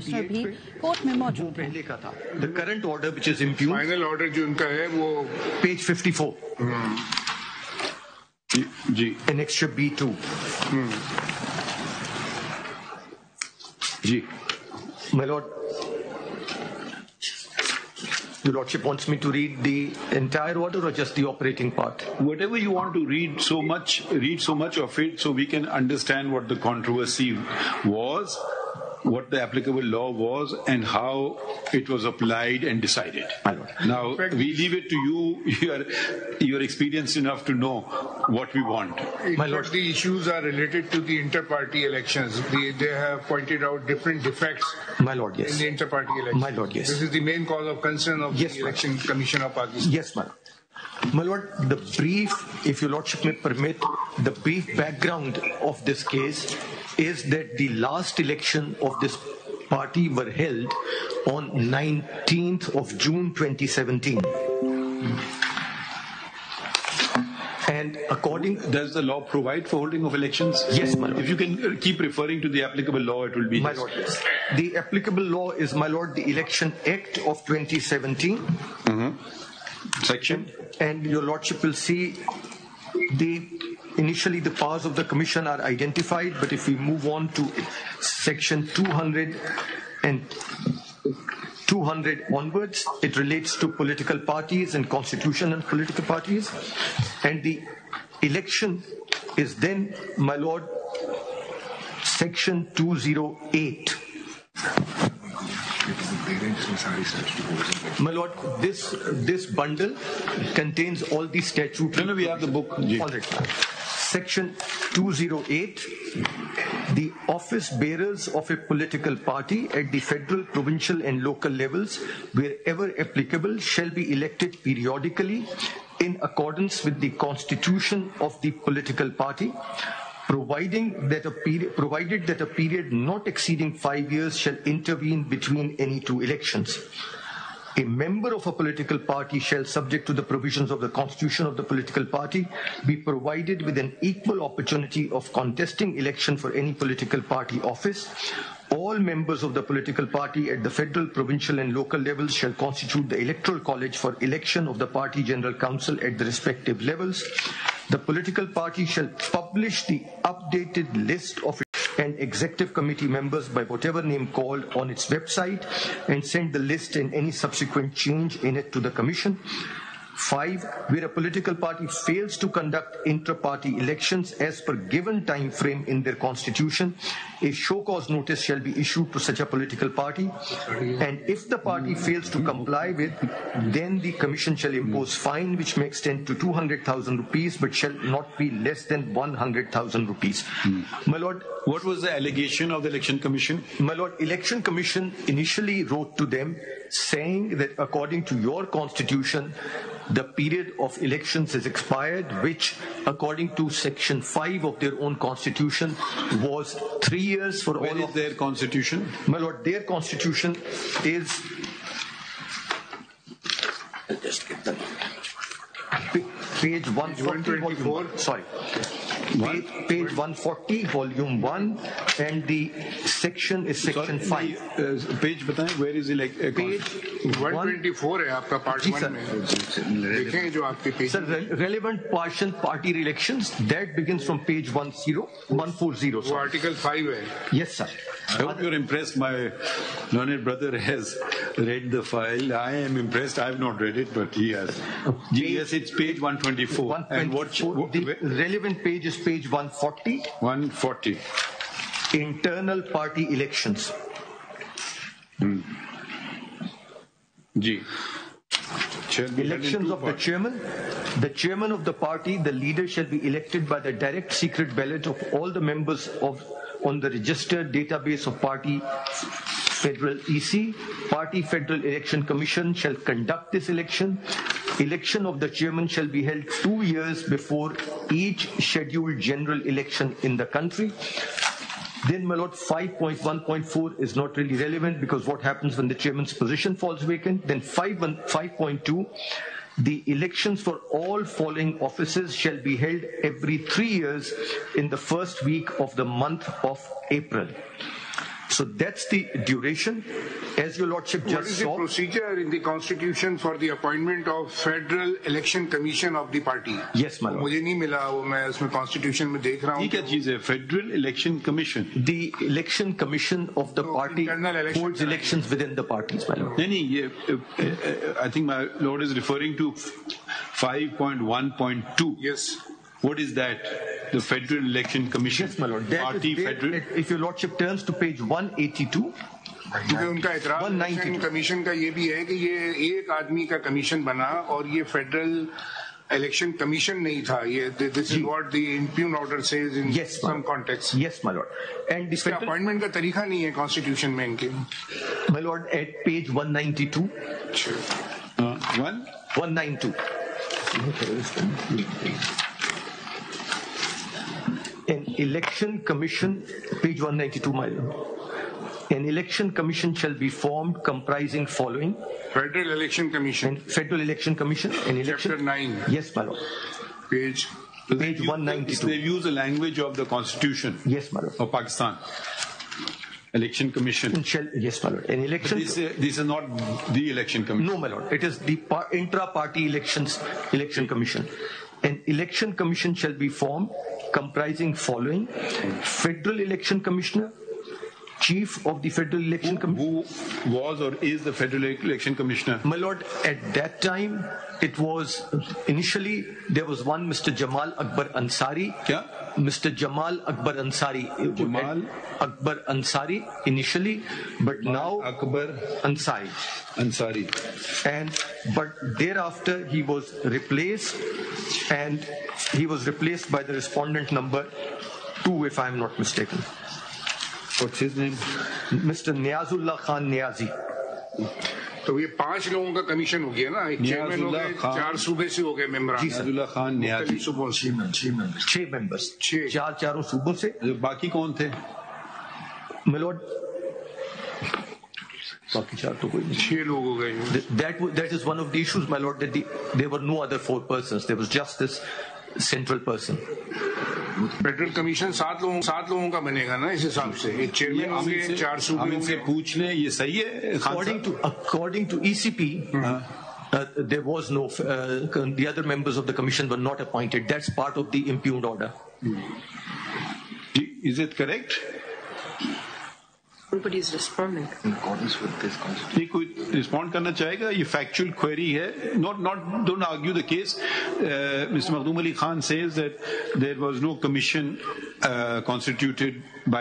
भी कोर्ट में मौजूद है। पहले का था the current order which is impugned, final order जो उनका है वो पेज 54 जी annexure B2 जी My Lord, Your Lordship wants me to read the entire order or just the operating part? whatever you want to read so much of it so we can understand what the controversy was, what the applicable law was, and how it was applied and decided. My Lord. Now, we leave it to you. You're experienced enough to know what we want. My Lord. The issues are related to the inter-party elections. They have pointed out different defects My Lord, yes. in the inter-party elections. My Lord, yes. This is the main cause of concern of Yes, the Election Commission of Pakistan. Yes, my Lord. My Lord, the brief, if Your Lordship may permit, the brief background of this case is that the last election of this party were held on 19th of June 2017. And according... Does the law provide for holding of elections? Yes, my Lord. If you can keep referring to the applicable law, it will be... My Lord, yes. The applicable law is, my Lord, the Election Act of 2017. Section? And Your Lordship will see initially the powers of the Commission are identified, but if we move on to section 200 and 200 onwards, it relates to political parties and constitution and political parties. And the election is then, my Lord, section 208. My Lord, this bundle contains all the statutes. No, we have the book. All right. Section 208, the office bearers of a political party at the federal, provincial and local levels, wherever applicable, shall be elected periodically in accordance with the constitution of the political party, provided that a period not exceeding 5 years shall intervene between any two elections. A member of a political party shall, subject to the provisions of the constitution of the political party, be provided with an equal opportunity of contesting election for any political party office. All members of the political party at the federal, provincial and local levels shall constitute the electoral college for election of the party general council at the respective levels. The political party shall publish the updated list of and executive committee members by whatever name called on its website and send the list and any subsequent change in it to the Commission. 5. Where a political party fails to conduct intra-party elections as per given time frame in their constitution, a show cause notice shall be issued to such a political party, and if the party fails to comply with, then the Commission shall impose fine which may extend to 200,000 rupees but shall not be less than 100,000 rupees. My Lord, what was the allegation of the Election Commission? My Lord, Election Commission initially wrote to them saying that according to your constitution, the period of elections is expired, which according to section 5 of their own constitution was 3 years for Where all is of their constitution? My Lord, their constitution is page 140, volume 1. Sorry. Page 140, volume 1, and the section is section 5. Page बताएं, where is it like? Page 124 है आपका part 1 में. देखेंगे जो आपके page. Sir, relevant partial party elections, that begins from page 140. वो article 5 है. Yes, sir. I hope you're impressed. My learned brother has read the file. I am impressed. I have not read it, but he has. Yes, it's page 124. And what? The relevant page is page 140. 140. Internal party elections. G. Elections of the chairman. The chairman of the party, the leader shall be elected by the direct secret ballot of all the members on the registered database of party Federal EC. Party Federal Election Commission shall conduct this election. Election of the chairman shall be held 2 years before each scheduled general election in the country. Then, my Lord, 5.1.4 is not really relevant because what happens when the chairman's position falls vacant? Then 5.2, the elections for all following offices shall be held every 3 years in the first week of the month of April. So that's the duration. As your lordship What just is the saw. procedure in the constitution for the appointment of Federal Election Commission of the party? Yes, my lord. मुझे नहीं मिला वो, मैं उसमें constitution में देख रहा ये हूँ. क्या चीज है? Federal election commission? The election commission of the party internal election holds elections within the parties, my lord. नहीं, ये I think my lord is referring to 5.1.2. Yes. What is that? The Federal Election Commission. Yes, my lord. That Party is there, federal. if your lordship turns to page 182, क्योंकि उनका एतराज 192. Election commission का ये भी है कि ये एक आदमी का कमीशन बना और ये फेडरल इलेक्शन कमीशन नहीं था. ये this is what the impugned order says in yes, my some lord. Context. Yes, my lord. And the federal, appointment का तरीका नहीं है कॉन्स्टिट्यूशन में इनके. my lord, at page 192, 192. An election commission, page 192, my lord. An election commission shall be formed comprising following. Federal election commission And Federal Election Commission, an election. Chapter 9 Yes, my lord. Page. Page 192. They use the language of the Constitution Yes, my lord. of Pakistan. Election Commission. Yes, my lord. An election. This is not the Election Commission. No, my lord. It is the intra-party election commission. An election commission shall be formed comprising following: Federal Election Commissioner, Chief of the Federal Election Commission. Who was or is the Federal Election Commissioner? My lord, at that time, it was initially there was one Mr. Jamal Akbar Ansari. Kya? Mr. Jamal Akbar Ansari. Jamal Akbar Ansari initially, but now Akbar Ansari. Ansari. But thereafter he was replaced, and he was replaced by the respondent number 2, if I am not mistaken. What's his name? Mr. Niazullah Khan Niazi. तो ये 5 लोगों का commission हो गया ना. एक chairman हो गए, 4 सूबे से हो गए मेंबर. नियाजुल्लाह खान नियाजी. सूबों से 6 members. छह. चारों सूबों से. बाकी कौन थे? My lord, बाकी 4 तो कोई नहीं. 6 लोग हो गए. That is one of the issues, my lord, that there were no other 4 persons. There was just this central person. Federal commission 7 लोगों का बनेगा ना इस हिसाब से. एक चेयरमैन होंगे, 4 सूबे हम इनसे होंगे. पूछ लें, ये सही है? According to ECP, there was no, the other members of the commission were not appointed. That's part of the impugned order. Is it correct? Nobody is responding. ये कोई रिस्पॉन्ड करना चाहेगा? ये फैक्चुअल क्वेरी है. Don't argue the case. Mr. Makhdoom Ali Khan says that there was no commission constituted by